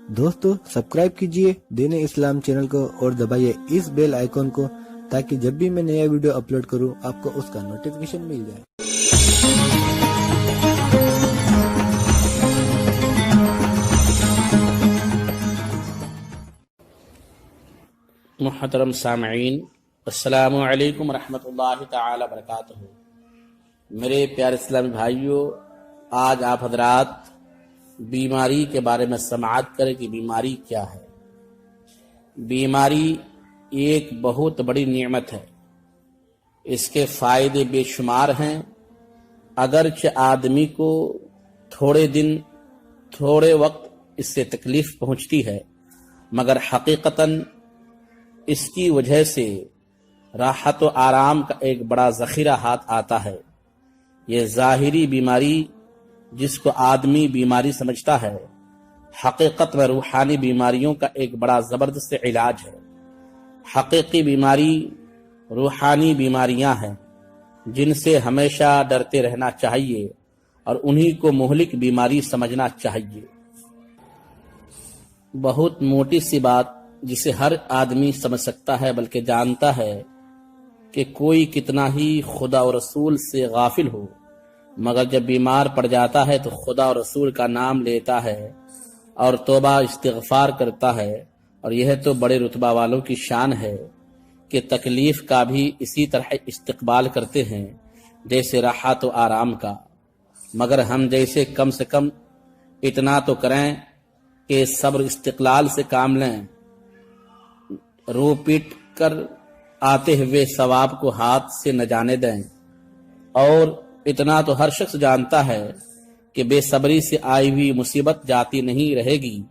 दोस्तों सब्सक्राइब कीजिए दीन इस्लाम चैनल को और दबाइए इस बेल आइकॉन को ताकि जब भी मैं नया वीडियो अपलोड करूं आपको उसका नोटिफिकेशन मिल जाए। मुहतरम सामईन, अस्सलामु अलैकुम रहमतुल्लाहि तआला बरकातहू। मेरे प्यारे इस्लामी भाइयों, आज आप हजरात बीमारी के बारे में समाअत करें कि बीमारी क्या है। बीमारी एक बहुत बड़ी नेमत है, इसके फ़ायदे बेशुमार हैं। अगरचे आदमी को थोड़े दिन थोड़े वक्त इससे तकलीफ़ पहुँचती है, मगर हकीकतन इसकी वजह से राहत व आराम का एक बड़ा ज़ख़ीरा हाथ आता है। ये ज़ाहिरी बीमारी जिसको आदमी बीमारी समझता है, हकीकत में रूहानी बीमारियों का एक बड़ा ज़बरदस्त इलाज है। हकीकी बीमारी रूहानी बीमारियां हैं जिनसे हमेशा डरते रहना चाहिए और उन्हीं को मुहलिक बीमारी समझना चाहिए। बहुत मोटी सी बात जिसे हर आदमी समझ सकता है बल्कि जानता है कि कोई कितना ही खुदा और रसूल से गाफिल हो, मगर जब बीमार पड़ जाता है तो खुदा और रसूल का नाम लेता है और तौबा इस्तिग़फ़ार करता है। और यह तो बड़े रुतबा वालों की शान है कि तकलीफ़ का भी इसी तरह इस्तक़बाल करते हैं जैसे राहत व आराम का। मगर हम जैसे कम से कम इतना तो करें कि सब्र इस्तिक़लाल से काम लें, रो पीट कर आते हुए सवाब को हाथ से न जाने दें। और इतना तो हर शख्स जानता है कि बेसब्री से आई हुई मुसीबत जाती नहीं रहेगी,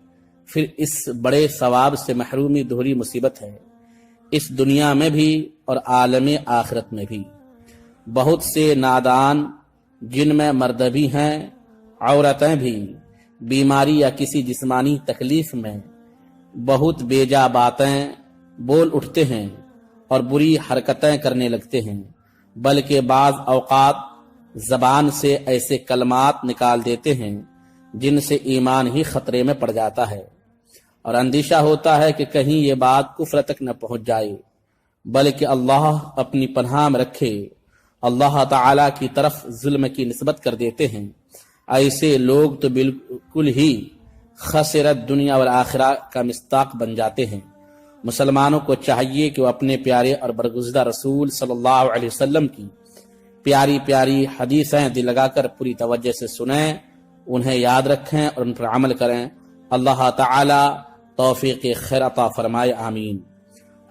फिर इस बड़े सवाब से महरूमी दोहरी मुसीबत है, इस दुनिया में भी और आलम आखिरत में भी। बहुत से नादान जिनमें मर्द भी हैं औरतें भी बीमारी या किसी जिस्मानी तकलीफ में बहुत बेजा बातें बोल उठते हैं और बुरी हरकतें करने लगते हैं, बल्कि बाज़ औक़ात ज़बान से ऐसे कलमात निकाल देते हैं जिनसे ईमान ही खतरे में पड़ जाता है और अंदेशा होता है कि कहीं ये बात कुफ्र तक न पहुंच जाए, बल्कि अल्लाह अपनी पनाह में रखे, अल्लाह ताला की तरफ जुल्म की निस्बत कर देते हैं। ऐसे लोग तो बिल्कुल ही खसरत दुनिया और आखिरा का मिस्ताक बन जाते हैं। मुसलमानों को चाहिए कि वो अपने प्यारे और बरगुज़िदा रसूल सल्लल्लाहु अलैहि वसल्लम की प्यारी प्यारी हदीसें दिल लगाकर पूरी तवज्जो से सुनें, उन्हें याद रखें और उन पर अमल करें। अल्लाह ताला तौफीक खैर अता फरमाए, आमीन।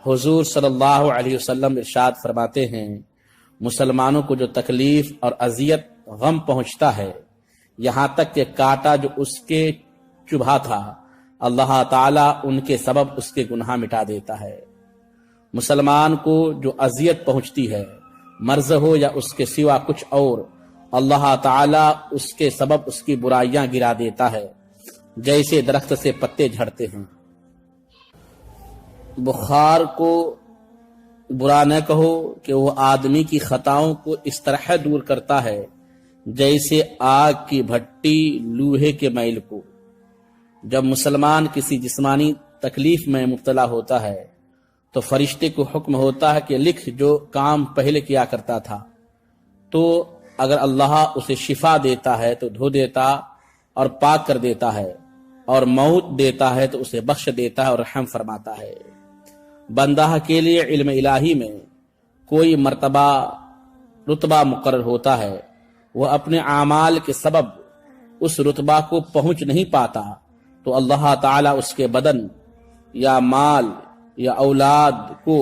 हुजूर सल्लल्लाहु अलैहि वसल्लम इरशाद फरमाते हैं, मुसलमानों को जो तकलीफ और अजियत गम पहुंचता है, यहाँ तक कि कांटा जो उसके चुभा था, अल्लाह ताला उनके सबब उसके गुनाह मिटा देता है। मुसलमान को जो अजियत पहुंचती है, मर्ज हो या उसके सिवा कुछ और, अल्लाह ताला उसके सबब उसकी बुराइयां गिरा देता है, जैसे दरख्त से पत्ते झड़ते हैं। बुखार को बुरा न कहो कि वो आदमी की खताओं को इस तरह दूर करता है जैसे आग की भट्टी लूहे के मैल को। जब मुसलमान किसी जिस्मानी तकलीफ में मुब्तला होता है तो फरिश्ते को हुक्म होता है कि लिख जो काम पहले किया करता था। तो अगर अल्लाह उसे शिफा देता है तो धो देता और पाक कर देता है, और मौत देता है तो उसे बख्श देता है और रहम फरमाता है। बंदा के लिए इल्म इलाही में कोई मर्तबा रुतबा मुकर्रर होता है, वह अपने आमाल के सबब उस रुतबा को पहुंच नहीं पाता तो अल्लाह ताला उसके बदन या माल या औलाद को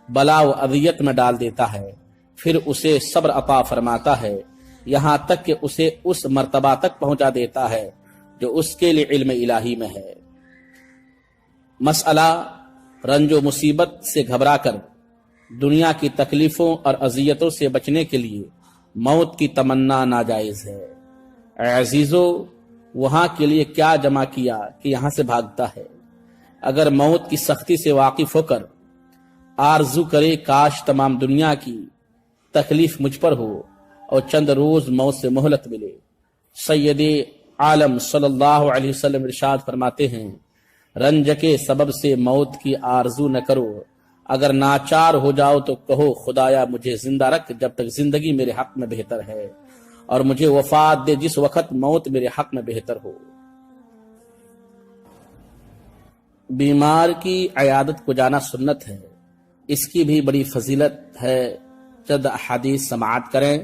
बला व अज़ियत में डाल देता है, फिर उसे सब्र अता फरमाता है, यहाँ तक कि उसे उस मर्तबा तक पहुंचा देता है जो उसके लिए इल्म इलाही में है। मसला रंजो मुसीबत से घबराकर दुनिया की तकलीफों और अजियतों से बचने के लिए मौत की तमन्ना नाजायज है। अजीजों, वहां के लिए क्या जमा किया कि यहां से भागता है। अगर मौत की सख्ती से वाकिफ होकर आरजू करे काश तमाम दुनिया की तकलीफ मुझ पर हो और चंद रोज मौत से मोहलत मिले। सैयद आलम सल्लल्लाहु अलैहि वसल्लम इरशाद फरमाते हैं, رنج کے سبب سے موت کی آرزو نہ کرو، اگر ناچار ہو جاؤ تو کہو خدایا مجھے زندہ رکھ جب تک زندگی میرے حق میں بہتر ہے، اور مجھے وفات دے جس وقت موت میرے حق میں بہتر ہو۔ بیمار کی عیادت کو جانا سنت ہے، اس کی بھی بڑی فضیلت ہے۔ چند احادیث سماعت کریں۔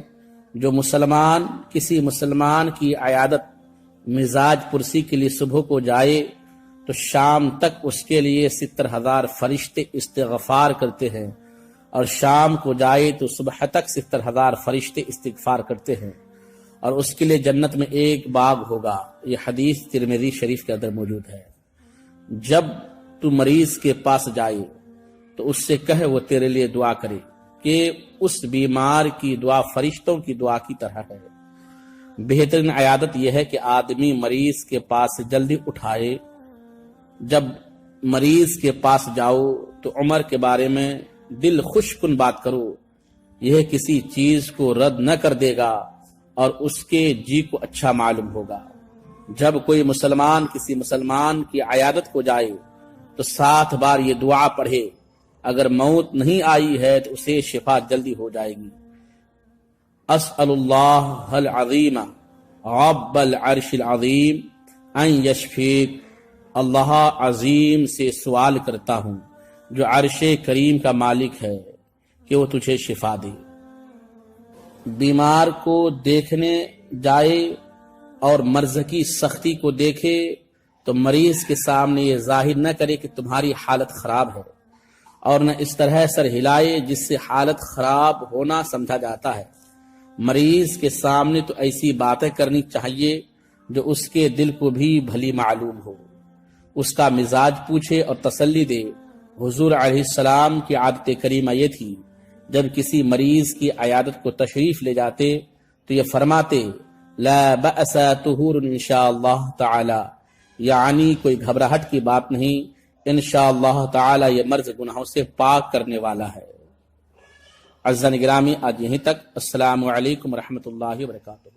جو مسلمان کسی مسلمان کی عیادت مزاج پرسی کے لیے صبح کو جائے تو شام تک اس کے لیے 70,000 فرشتے استغفار کرتے ہیں، اور شام کو جائے تو صبح تک 70,000 فرشتے استغفار کرتے ہیں، اور اس کے لیے جنت میں ایک باغ ہوگا۔ یہ حدیث ترمذی شریف کے اندر موجود ہے۔ جب تو مریض کے پاس جائے تو اس سے کہے وہ تیرے لیے دعا کرے، کہ اس بیمار کی دعا فرشتوں کی دعا کی طرح ہے۔ بہترین عیادت یہ ہے کہ آدمی مریض کے پاس جلدی اٹھائے۔ جب مریض کے پاس جاؤ تو عمر کے بارے میں دل خوش کن بات کرو، یہ کسی چیز کو رد نہ کر دے گا اور اس کے جی کو اچھا معلوم ہوگا۔ جب کوئی مسلمان کسی مسلمان کی عیادت کو جائے تو 7 بار یہ دعا پڑھے، اگر موت نہیں آئی ہے تو اسے شفا جلدی ہو جائے گی۔ اسأل اللہ العظیم رب العرش العظیم ان یشفیک، اللہ عظیم سے سوال کرتا ہوں جو عرش کریم کا مالک ہے کہ وہ تجھے شفا دے۔ بیمار کو دیکھنے جائے اور مرض کی سختی کو دیکھے تو مریض کے سامنے یہ ظاہر نہ کرے کہ تمہاری حالت خراب ہے، اور نہ اس طرح سر ہلائے جس سے حالت خراب ہونا سمجھا جاتا ہے۔ مریض کے سامنے تو ایسی باتیں کرنی چاہیے جو اس کے دل کو بھی بھلی معلوم ہو، اس کا مزاج پوچھے اور تسلی دے۔ حضور علیہ السلام کی عادت کریمہ یہ تھی، جب کسی مریض کی عیادت کو تشریف لے جاتے تو یہ فرماتے لا بأس طہور انشاءاللہ تعالی، یعنی کوئی گھبراہٹ کی بات نہیں، انشاءاللہ تعالی یہ مرض گناہوں سے پاک کرنے والا ہے۔ عزیزان گرامی، آج یہیں تک۔ السلام علیکم ورحمۃ اللہ وبرکاتہ۔